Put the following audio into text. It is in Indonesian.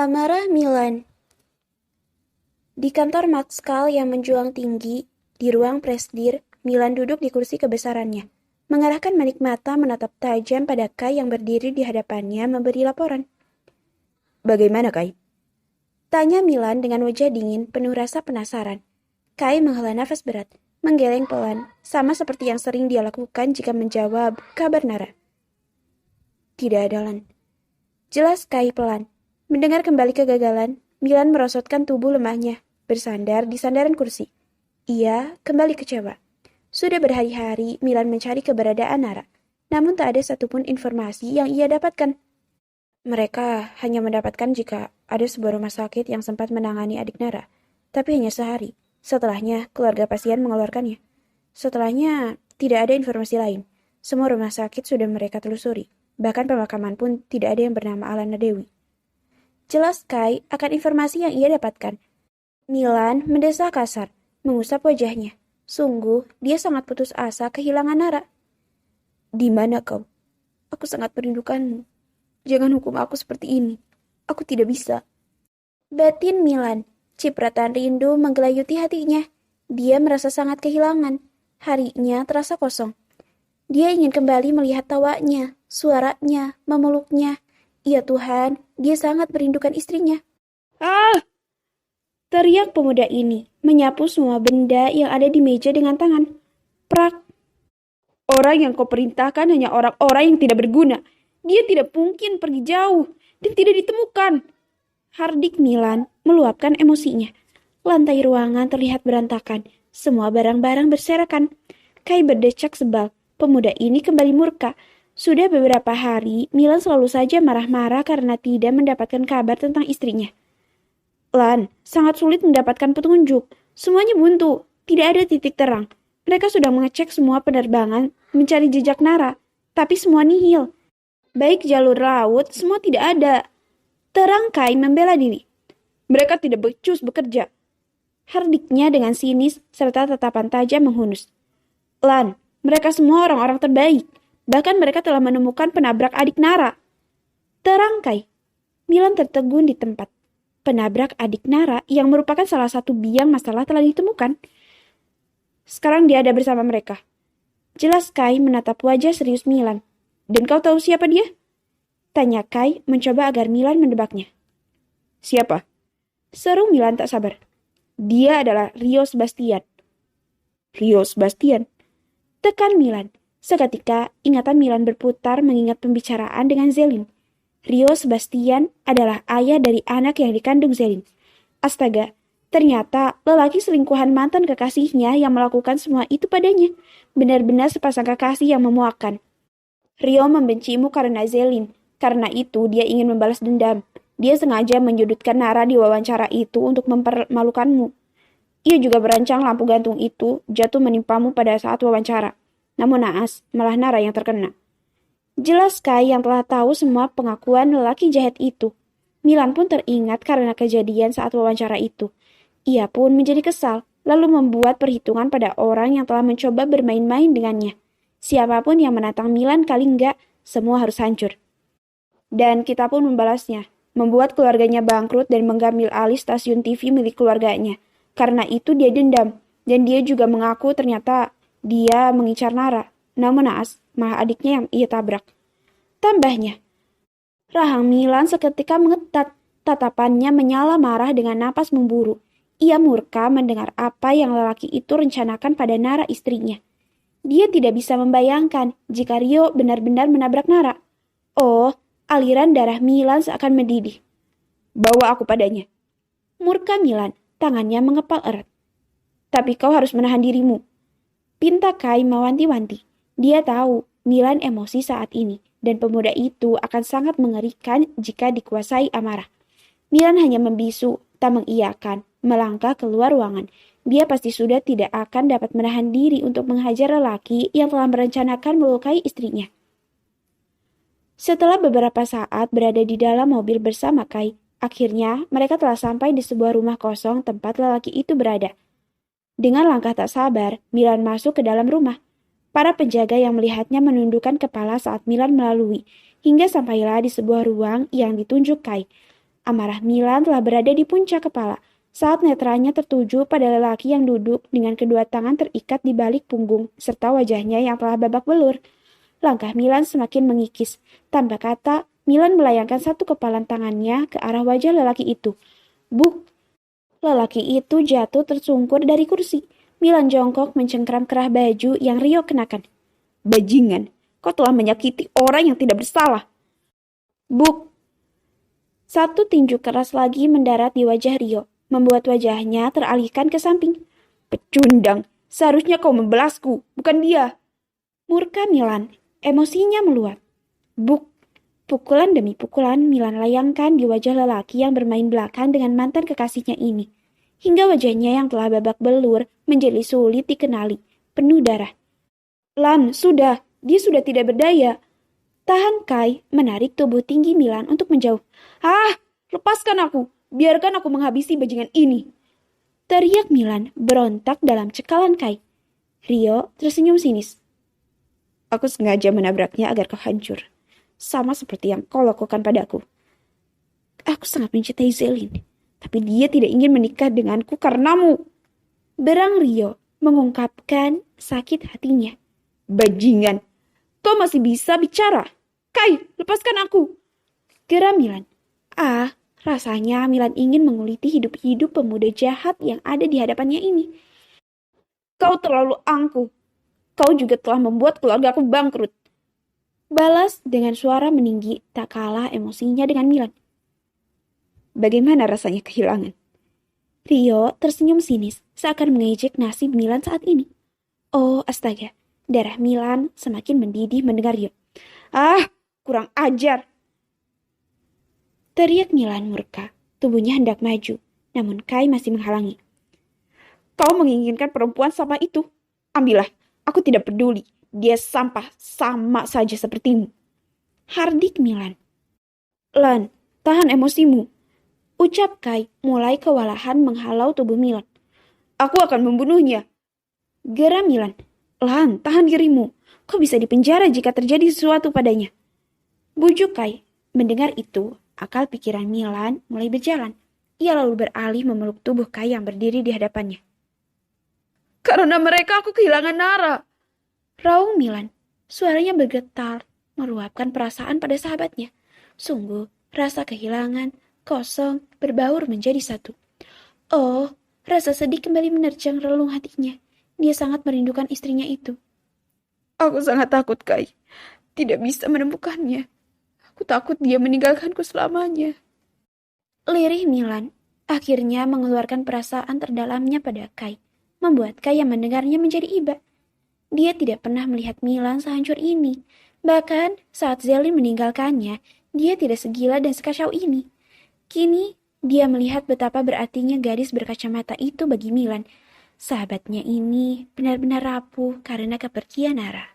Amarah Milan. Di kantor Maxkal yang menjulang tinggi, di ruang presdir, Milan duduk di kursi kebesarannya, mengarahkan manik mata menatap tajam pada Kai yang berdiri di hadapannya memberi laporan. Bagaimana, Kai? Tanya Milan dengan wajah dingin penuh rasa penasaran. Kai menghela nafas berat, menggeleng pelan, sama seperti yang sering dia lakukan jika menjawab kabar Nara. Tidak ada, Lan. Jelas Kai pelan. Mendengar kembali kegagalan, Milan merosotkan tubuh lemahnya, bersandar di sandaran kursi. Ia kembali kecewa. Sudah berhari-hari Milan mencari keberadaan Nara, namun tak ada satupun informasi yang ia dapatkan. Mereka hanya mendapatkan jika ada sebuah rumah sakit yang sempat menangani adik Nara, tapi hanya sehari. Setelahnya, keluarga pasien mengeluarkannya. Setelahnya, tidak ada informasi lain. Semua rumah sakit sudah mereka telusuri. Bahkan pemakaman pun tidak ada yang bernama Alana Dewi. Jelas Kai akan informasi yang ia dapatkan. Milan mendesah kasar, mengusap wajahnya. Sungguh, dia sangat putus asa kehilangan Nara. Di mana kau? Aku sangat merindukanmu. Jangan hukum aku seperti ini. Aku tidak bisa. Batin Milan, cipratan rindu menggelayuti hatinya. Dia merasa sangat kehilangan. Harinya terasa kosong. Dia ingin kembali melihat tawanya, suaranya, memeluknya. Ya Tuhan, dia sangat merindukan istrinya. Ah! Teriak pemuda ini, menyapu semua benda yang ada di meja dengan tangan. Prak! Orang yang kau perintahkan hanya orang-orang yang tidak berguna. Dia tidak mungkin pergi jauh dan tidak ditemukan. Hardik Milan meluapkan emosinya. Lantai ruangan terlihat berantakan. Semua barang-barang berserakan. Kai berdecak sebal. Pemuda ini kembali murka. Sudah beberapa hari, Milan selalu saja marah-marah karena tidak mendapatkan kabar tentang istrinya. Lan, sangat sulit mendapatkan petunjuk. Semuanya buntu, tidak ada titik terang. Mereka sudah mengecek semua penerbangan, mencari jejak Nara, tapi semua nihil. Baik jalur laut, semua tidak ada. Terang Kai membela diri. Mereka tidak becus bekerja. Hardiknya dengan sinis serta tatapan tajam menghunus. Lan, mereka semua orang-orang terbaik. Bahkan mereka telah menemukan penabrak adik Nara. Terang Kai. Milan tertegun di tempat. Penabrak adik Nara yang merupakan salah satu biang masalah telah ditemukan. Sekarang dia ada bersama mereka. Jelas Kai menatap wajah serius Milan. Dan kau tahu siapa dia? Tanya Kai mencoba agar Milan mendebaknya. Siapa? Seru Milan tak sabar. Dia adalah Rio Sebastian. Rio Sebastian? Tekan Milan. Seketika, ingatan Milan berputar mengingat pembicaraan dengan Zelin. Rio Sebastian adalah ayah dari anak yang dikandung Zelin. Astaga, ternyata lelaki selingkuhan mantan kekasihnya yang melakukan semua itu padanya. Benar-benar sepasang kekasih yang memuakkan. Rio membencimu karena Zelin. Karena itu, dia ingin membalas dendam. Dia sengaja menyudutkan Nara di wawancara itu untuk mempermalukanmu. Ia juga berancang lampu gantung itu jatuh menimpamu pada saat wawancara. Namun naas, malah Nara yang terkena. Jelas Kai yang telah tahu semua pengakuan lelaki jahat itu. Milan pun teringat karena kejadian saat wawancara itu. Ia pun menjadi kesal, lalu membuat perhitungan pada orang yang telah mencoba bermain-main dengannya. Siapapun yang menantang Milan kali enggak, semua harus hancur. Dan kita pun membalasnya, membuat keluarganya bangkrut dan mengambil alih stasiun TV milik keluarganya. Karena itu dia dendam, dan dia juga mengaku ternyata dia mengincar Nara, namun naas, malah adiknya yang ia tabrak. Tambahnya, rahang Milan seketika mengetat, tatapannya menyala marah dengan napas memburu. Ia murka mendengar apa yang lelaki itu rencanakan pada Nara istrinya. Dia tidak bisa membayangkan jika Rio benar-benar menabrak Nara. Oh, aliran darah Milan seakan mendidih. Bawa aku padanya. Murka Milan, tangannya mengepal erat. Tapi kau harus menahan dirimu. Pinta Kai mewanti-wanti. Dia tahu Milan emosi saat ini dan pemuda itu akan sangat mengerikan jika dikuasai amarah. Milan hanya membisu, tak mengiyakan, melangkah keluar ruangan. Dia pasti sudah tidak akan dapat menahan diri untuk menghajar lelaki yang telah merencanakan melukai istrinya. Setelah beberapa saat berada di dalam mobil bersama Kai, akhirnya mereka telah sampai di sebuah rumah kosong tempat lelaki itu berada. Dengan langkah tak sabar, Milan masuk ke dalam rumah. Para penjaga yang melihatnya menundukkan kepala saat Milan melalui, hingga sampailah di sebuah ruang yang ditunjuk Kai. Amarah Milan telah berada di puncak kepala saat netranya tertuju pada lelaki yang duduk dengan kedua tangan terikat di balik punggung serta wajahnya yang telah babak belur. Langkah Milan semakin mengikis. Tanpa kata, Milan melayangkan satu kepalan tangannya ke arah wajah lelaki itu. Buk! Lelaki itu jatuh tersungkur dari kursi. Milan jongkok mencengkram kerah baju yang Rio kenakan. Bajingan, kau telah menyakiti orang yang tidak bersalah. Buk! Satu tinju keras lagi mendarat di wajah Rio, membuat wajahnya teralihkan ke samping. Pecundang, seharusnya kau membelasku, bukan dia. Murka Milan, emosinya meluap. Buk! Pukulan demi pukulan Milan layangkan di wajah lelaki yang bermain belakang dengan mantan kekasihnya ini. Hingga wajahnya yang telah babak belur menjadi sulit dikenali, penuh darah. Lan, sudah, dia sudah tidak berdaya. Tahan Kai menarik tubuh tinggi Milan untuk menjauh. Ah, lepaskan aku, biarkan aku menghabisi bajingan ini. Teriak Milan berontak dalam cekalan Kai. Rio tersenyum sinis. Aku sengaja menabraknya agar kau hancur. Sama seperti yang kau lakukan padaku. Aku sangat mencintai Zelin, tapi dia tidak ingin menikah denganku karenamu. Berang Rio mengungkapkan sakit hatinya. Bajingan, kau masih bisa bicara. Kai, lepaskan aku. Geram Milan. Rasanya Milan ingin menguliti hidup-hidup pemuda jahat yang ada di hadapannya ini. Kau terlalu angkuh. Kau juga telah membuat keluargaku bangkrut. Balas dengan suara meninggi tak kalah emosinya dengan Milan. Bagaimana rasanya kehilangan? Rio tersenyum sinis seakan mengejek nasib Milan saat ini. Oh astaga, darah Milan semakin mendidih mendengar Rio. Ah, kurang ajar. Teriak Milan murka, tubuhnya hendak maju, namun Kai masih menghalangi. Kau menginginkan perempuan sama itu? Ambillah, aku tidak peduli. Dia sampah, sama saja sepertimu. Hardik Milan. Lan, tahan emosimu. Ucap Kai mulai kewalahan menghalau tubuh Milan. Aku akan membunuhnya. Geram Milan. Lan, tahan dirimu. Kau bisa dipenjara jika terjadi sesuatu padanya. Bujuk Kai. Mendengar itu, akal pikiran Milan mulai berjalan. Ia lalu beralih memeluk tubuh Kai yang berdiri di hadapannya. Karena mereka aku kehilangan Nara. Raung Milan, suaranya bergetar, meluapkan perasaan pada sahabatnya. Sungguh, rasa kehilangan, kosong, berbaur menjadi satu. Oh, rasa sedih kembali menerjang relung hatinya. Dia sangat merindukan istrinya itu. Aku sangat takut, Kai. Tidak bisa menemukannya. Aku takut dia meninggalkanku selamanya. Lirih Milan akhirnya mengeluarkan perasaan terdalamnya pada Kai, membuat Kai yang mendengarnya menjadi iba. Dia tidak pernah melihat Milan sehancur ini. Bahkan saat Zelin meninggalkannya, dia tidak segila dan sekacau ini. Kini, dia melihat betapa berartinya gadis berkacamata itu bagi Milan. Sahabatnya ini benar-benar rapuh karena kepergian Nara.